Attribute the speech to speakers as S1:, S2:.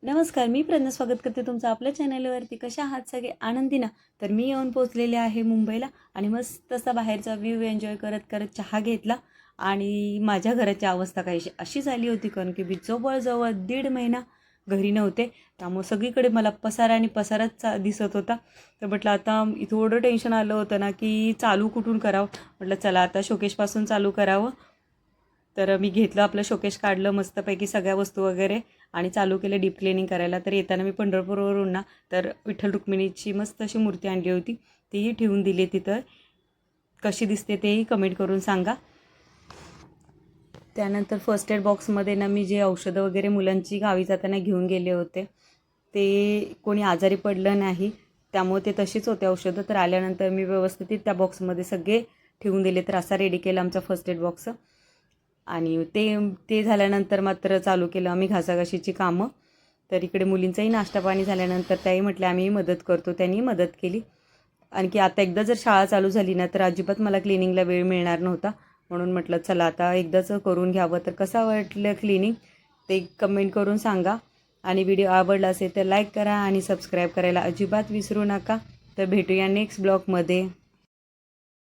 S1: नमस्कार, मी प्रज्ञा स्वागत करते तुमचं आपल्या चॅनलवरती. कशा आहात सगळे? आनंदी ना? तर मी येऊन पोचलेले आहे मुंबईला आणि मस्त असा बाहेरचा व्ह्यू एन्जॉय करत करत चहा घेतला. आणि माझ्या घराची अवस्था काहीशी अशी झाली होती, कारण की मी जवळजवळ 1.5 महिना घरी नव्हते. त्यामुळे सगळीकडे मला पसारा आणि पसाराच दिसत होता. तर म्हटलं आता थोडं टेन्शन आलं होतं ना, की चालू कुठून करावं. म्हटलं चला आता शोकेशपासून चालू करावं. तर मी घेतलं, आपलं शोकेश काढलं मस्तपैकी सगळ्या वस्तू वगैरे आणि चालू केलं डीप क्लिनिंग करायला. तर येताना मी पंढरपूरवरून ना तर विठ्ठल रुक्मिणीची मस्त अशी मूर्ती आणली होती, तीही ठेवून दिली तिथं. कशी दिसते तेही कमेंट करून सांगा. त्यानंतर फर्स्ट एड बॉक्समध्ये ना मी जे औषधं वगैरे मुलांची गावी जाताना घेऊन गेले होते, ते कोणी आजारी पडलं नाही, त्यामुळे ते तशीच होते औषधं. तर आल्यानंतर मी व्यवस्थित त्या बॉक्समध्ये सगळे ठेवून दिले. तर असा रेडी केला आमचा फर्स्ट एड बॉक्स. आणि ते ते झाल्यानंतर मात्र चालू केलं आम्ही घासाघाशीची कामं. तर इकडे मुलींचाही नाश्ता पाणी झाल्यानंतर त्याही म्हटल्या आम्ही मदत करतो, त्यांनी मदत केली. आणखी आता एकदा जर शाळा चालू झाली ना तर अजिबात मला क्लिनिंगला वेळ मिळणार नव्हता. म्हणून म्हटलं चला आता एकदाच करून घ्यावं. तर कसं वाटलं क्लिनिंग ते कमेंट करून सांगा. आणि व्हिडिओ आवडला असेल तर लाईक करा आणि सबस्क्राईब करायला अजिबात विसरू नका. तर भेटूया नेक्स्ट ब्लॉगमध्ये.